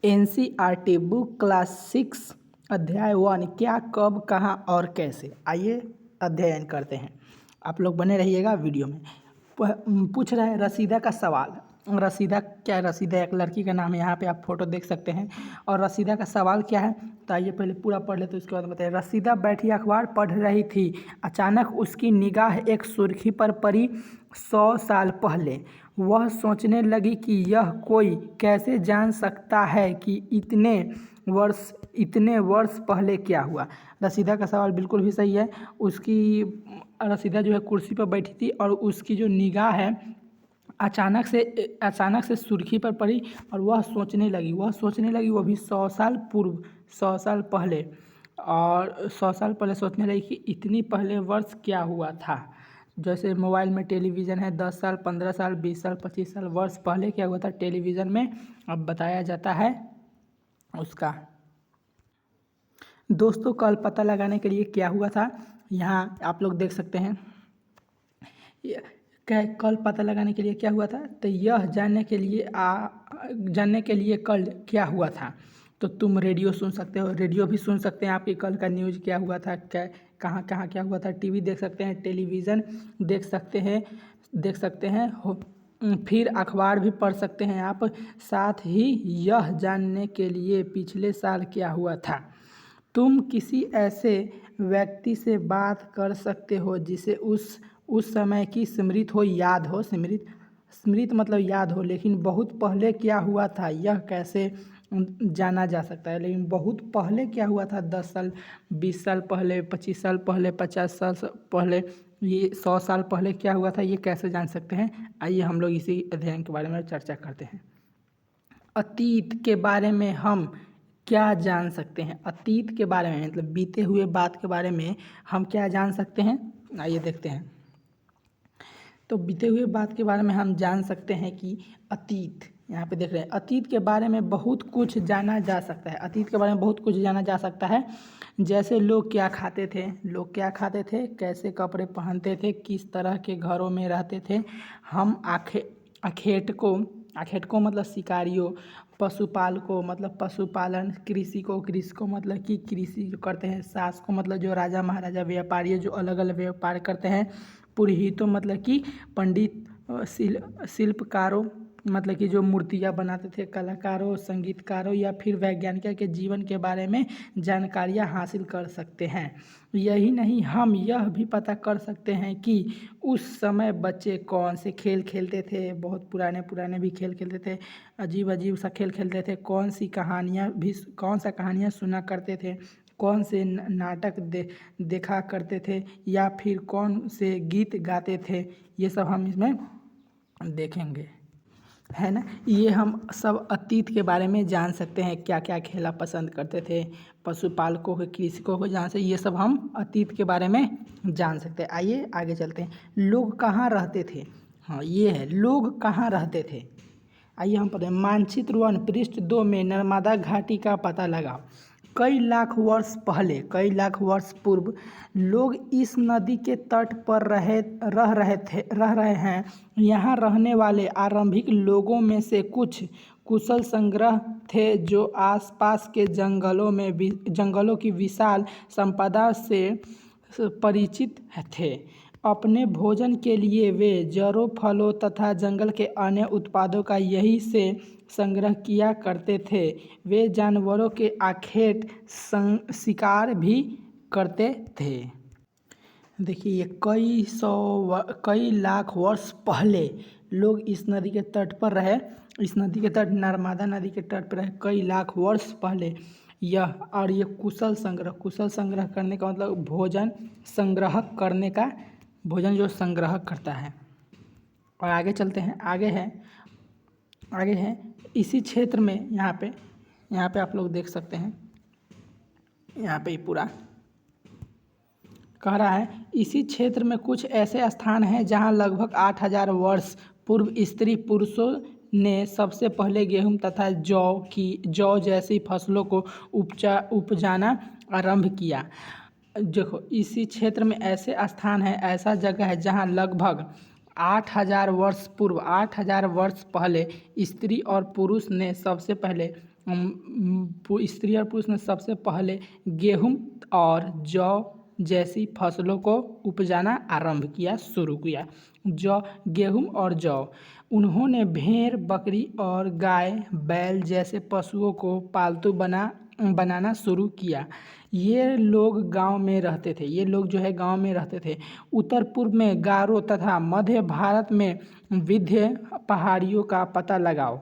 NCERT book class 6 अध्याय 1 क्या कब कहाँ और कैसे। आइए अध्ययन करते हैं। आप लोग बने रहिएगा वीडियो में। पूछ रहा है रसीदा का सवाल। रसीदा क्या है? रसीदा एक लड़की का नाम है। यहाँ पे आप फोटो देख सकते हैं। और रसीदा का सवाल क्या है तो आइए पहले पूरा पढ़ लेते उसके बाद बताइए। रसीदा बैठी अखबार पढ़ रही थी। अचानक उसकी निगाह एक सुर्खी पर पड़ी। 100 साल पहले। वह सोचने लगी कि यह कोई कैसे जान सकता है कि इतने वर्ष पहले क्या हुआ। रसीदा का सवाल बिल्कुल भी सही है। रसीदा जो है कुर्सी पर बैठी थी और उसकी जो निगाह है अचानक से सुर्खी पर पड़ी और वह सोचने लगी वो भी 100 साल पूर्व, 100 साल पहले। और 100 साल पहले सोचने लगी कि इतनी पहले वर्ष क्या हुआ था। जैसे मोबाइल में टेलीविज़न है, 10 साल, 15 साल, 20 साल, 25 साल वर्ष पहले क्या हुआ था टेलीविज़न में, अब बताया जाता है उसका। दोस्तों कल पता लगाने के लिए क्या हुआ था, यहाँ आप लोग देख सकते हैं। कल पता लगाने के लिए क्या हुआ था तो यह जानने के लिए कल क्या हुआ था। तो तुम रेडियो सुन सकते हो, रेडियो भी सुन सकते हैं आपकी कल का न्यूज़ क्या हुआ था, कहाँ कहाँ क्या हुआ था। टीवी देख सकते हैं, टेलीविज़न देख सकते हैं फिर अखबार भी पढ़ सकते हैं आप। साथ ही यह जानने के लिए पिछले साल क्या हुआ था। तुम किसी ऐसे व्यक्ति से बात कर सकते हो जिसे उस समय की स्मृति हो, याद हो। स्मृति मतलब याद हो। लेकिन बहुत पहले क्या हुआ था यह कैसे जाना जा सकता है। लेकिन बहुत पहले क्या हुआ था, 10 साल, 20 साल पहले, 25 साल पहले, 50 साल पहले, ये 100 साल पहले क्या हुआ था ये कैसे जान सकते हैं। आइए हम लोग इसी अध्ययन के बारे में चर्चा करते हैं। अतीत के बारे में हम क्या जान सकते हैं। अतीत के बारे में मतलब बीते हुए बात के बारे में हम क्या जान सकते हैं, आइए देखते हैं। तो बीते हुए बात के बारे में हम जान सकते हैं कि अतीत, यहाँ पे देख रहे हैं, अतीत के बारे में बहुत कुछ जाना जा सकता है। अतीत के बारे में बहुत कुछ जाना जा सकता है। जैसे लोग क्या खाते थे, कैसे कपड़े पहनते थे, किस तरह के घरों में रहते थे। हम आखेटकों मतलब शिकारियों, पशुपालकों मतलब पशुपालन, कृषि को मतलब कि कृषि जो करते हैं, सास को मतलब जो राजा महाराजा व्यापारी जो अलग अलग व्यापार करते हैं, पुरोहितों मतलब कि पंडित, शिल्पकारों मतलब कि जो मूर्तियाँ बनाते थे, कलाकारों, संगीतकारों या फिर वैज्ञानिकों के जीवन के बारे में जानकारियाँ हासिल कर सकते हैं। यही नहीं, हम यह भी पता कर सकते हैं कि उस समय बच्चे कौन से खेल खेलते थे। बहुत पुराने भी खेल खेलते थे, अजीब सा खेल खेलते थे। कौन सा कहानियाँ सुना करते थे, कौन से नाटक देखा करते थे या फिर कौन से गीत गाते थे, ये सब हम इसमें देखेंगे, है ना। ये हम सब अतीत के बारे में जान सकते हैं, क्या क्या खेला पसंद करते थे, पशुपालकों के, कृषकों को जान से, ये सब हम अतीत के बारे में जान सकते हैं। आइए आगे चलते हैं। लोग कहाँ रहते थे, हाँ ये है, लोग कहाँ रहते थे। आइए हम पढ़ते हैं। मानचित्र 1 पृष्ठ 2 में नर्मदा घाटी का पता लगाओ। कई लाख वर्ष पूर्व लोग इस नदी के तट पर रह रहे हैं। यहाँ रहने वाले आरंभिक लोगों में से कुछ कुशल संग्रह थे जो आसपास के जंगलों की विशाल संपदा से परिचित थे। अपने भोजन के लिए वे जड़ों, फलों तथा जंगल के अन्य उत्पादों का यहीं से संग्रह किया करते थे। वे जानवरों के आखेट शिकार भी करते थे। देखिए कई लाख वर्ष पहले लोग इस नदी के तट पर रहे। इस नदी के तट, नर्मदा नदी के तट पर रहे कई लाख वर्ष पहले। ये कुशल संग्रह करने का मतलब भोजन जो संग्रह करता है। और आगे चलते हैं। आगे है इसी क्षेत्र में, यहाँ पे आप लोग देख सकते हैं, यहाँ पे पूरा कह रहा है। इसी क्षेत्र में कुछ ऐसे स्थान हैं जहाँ लगभग 8000 वर्ष पूर्व स्त्री पुरुषों ने सबसे पहले गेहूं तथा जौ जैसी फसलों को उपजाना आरंभ किया। देखो इसी क्षेत्र में ऐसे स्थान है, ऐसा जगह है जहाँ लगभग 8000 वर्ष पहले स्त्री और पुरुष ने सबसे पहले स्त्री और पुरुष ने सबसे पहले गेहूं और जौ जैसी फसलों को उपजाना आरंभ किया, शुरू किया। गेहूं और जौ। उन्होंने भेड़, बकरी और गाय, बैल जैसे पशुओं को पालतू बनाना शुरू किया। ये लोग गांव में रहते थे। ये लोग जो है गांव में रहते थे। उत्तर पूर्व में गारो तथा मध्य भारत में विंध्य पहाड़ियों का पता लगाओ।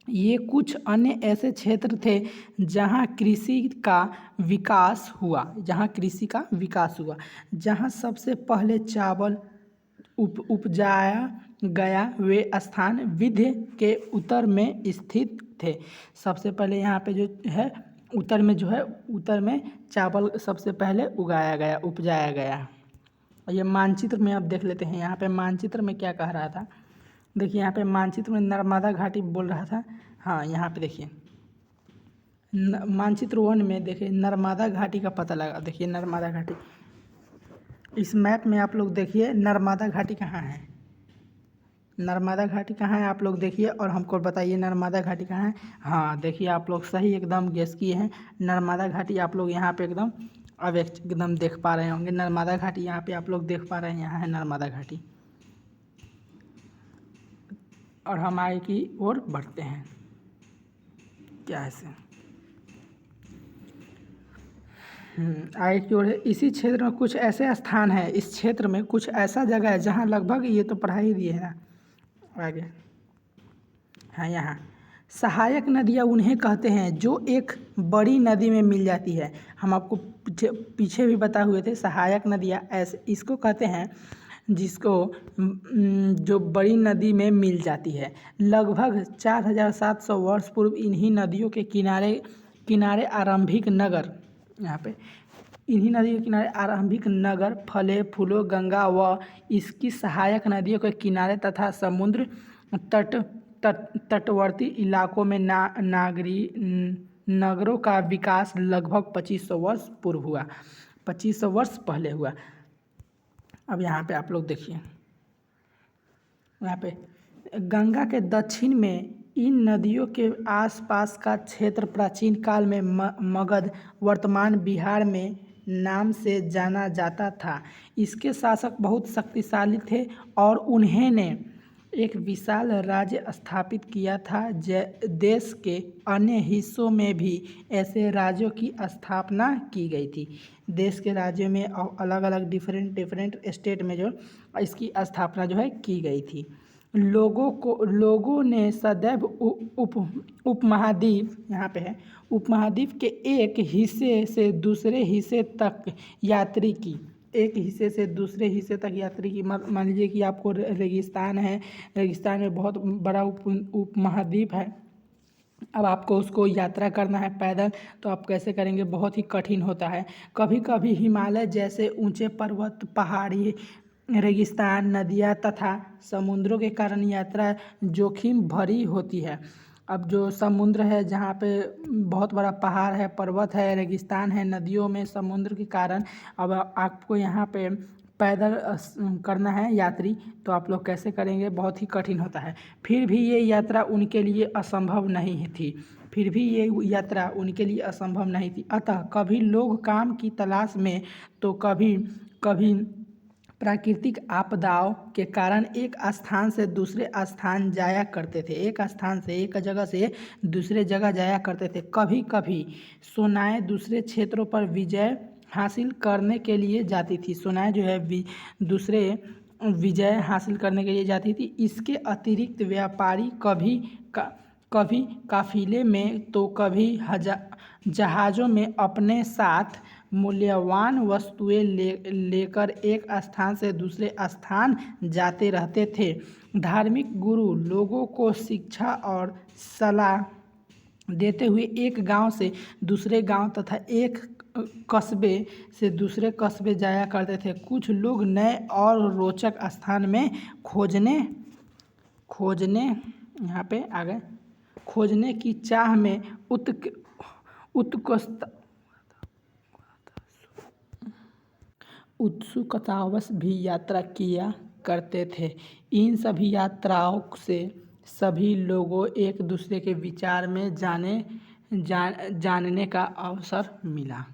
ये कुछ अन्य ऐसे क्षेत्र थे जहाँ कृषि का विकास हुआ, जहाँ सबसे पहले चावल उपजाया गया। वे स्थान विंध्य के उत्तर में स्थित थे। सबसे पहले यहाँ पे जो है उत्तर में चावल सबसे पहले उपजाया गया। ये मानचित्र में अब देख लेते हैं। यहाँ पे मानचित्र में क्या कह रहा था, देखिए यहाँ पे मानचित्र में नर्मदा घाटी बोल रहा था। हाँ, यहाँ पे देखिए मानचित्र 1 में देखिए नर्मदा घाटी का पता लगा। देखिए नर्मदा घाटी, इस मैप में आप लोग देखिए नर्मदा घाटी कहाँ है। नर्मदा घाटी कहाँ है आप लोग देखिए और हमको बताइए नर्मदा घाटी कहाँ है। हाँ, देखिए आप लोग सही एकदम गेस किए हैं। नर्मदा घाटी आप लोग यहाँ पे एकदम देख पा रहे होंगे। नर्मदा घाटी यहाँ पे आप लोग देख पा रहे हैं, यहाँ है नर्मदा घाटी। और हम आगे की ओर बढ़ते हैं। क्या है से आगे की ओर है। इसी क्षेत्र में कुछ ऐसे स्थान है, इस क्षेत्र में कुछ ऐसा जगह है जहाँ लगभग, ये तो पढ़ाई दिए है ना, आगे हाँ, यहाँ सहायक नदियाँ उन्हें कहते हैं जो एक बड़ी नदी में मिल जाती है। हम आपको पीछे भी बताए हुए थे। सहायक नदियाँ ऐसे इसको कहते हैं जिसको जो बड़ी नदी में मिल जाती है। लगभग 4700 वर्ष पूर्व इन्हीं नदियों के किनारे आरंभिक नगर, यहाँ पे इन्हीं नदियों के किनारे आरंभिक नगर फले फूलों गंगा व इसकी सहायक नदियों के किनारे तथा समुद्र तटवर्ती इलाकों में नगरों का विकास लगभग 2500 वर्ष पूर्व हुआ, 2500 वर्ष पहले हुआ। अब यहाँ पे आप लोग देखिए, यहाँ पे गंगा के दक्षिण में इन नदियों के आसपास का क्षेत्र प्राचीन काल में मगध, वर्तमान बिहार में नाम से जाना जाता था। इसके शासक बहुत शक्तिशाली थे और उन्होंने एक विशाल राज्य स्थापित किया था। देश के अन्य हिस्सों में भी ऐसे राज्यों की स्थापना की गई थी। देश के राज्यों में अलग अलग डिफरेंट स्टेट में जो इसकी स्थापना जो है की गई थी। लोगों ने सदैव उपमहाद्वीप, यहाँ पे है, उपमहाद्वीप के एक हिस्से से दूसरे हिस्से तक यात्री की। एक हिस्से से दूसरे हिस्से तक यात्री की। मान लीजिए कि आपको रेगिस्तान है, रेगिस्तान में बहुत बड़ा उपमहाद्वीप है। अब आपको उसको यात्रा करना है पैदल, तो आप कैसे करेंगे, बहुत ही कठिन होता है। कभी कभी हिमालय जैसे ऊंचे पर्वत, पहाड़ी, रेगिस्तान, नदियाँ तथा समुद्रों के कारण यात्रा जोखिम भरी होती है। अब जो समुद्र है, जहाँ पे बहुत बड़ा पहाड़ है, पर्वत है, रेगिस्तान है, नदियों में समुद्र के कारण अब आपको यहाँ पे पैदल करना है यात्री, तो आप लोग कैसे करेंगे, बहुत ही कठिन होता है। फिर भी ये यात्रा उनके लिए असंभव नहीं थी। अतः कभी लोग काम की तलाश में तो कभी प्राकृतिक आपदाओं के कारण एक स्थान से दूसरे स्थान जाया करते थे। एक जगह से दूसरे जगह जाया करते थे। कभी कभी सेनाएं दूसरे क्षेत्रों पर विजय हासिल करने के लिए जाती थी। सेनाएं जो है दूसरे विजय हासिल करने के लिए जाती थी। इसके अतिरिक्त व्यापारी कभी काफिले में तो कभी जहाज़ों में अपने साथ मूल्यवान वस्तुएं लेकर एक स्थान से दूसरे स्थान जाते रहते थे। धार्मिक गुरु लोगों को शिक्षा और सलाह देते हुए एक गांव से दूसरे गांव तथा एक कस्बे से दूसरे कस्बे जाया करते थे। कुछ लोग नए और रोचक स्थान में यहाँ पे आगे खोजने की चाह में उत्सुकतावश भी यात्रा किया करते थे। इन सभी यात्राओं से सभी लोगों एक दूसरे के विचार में जाने जानने का अवसर मिला।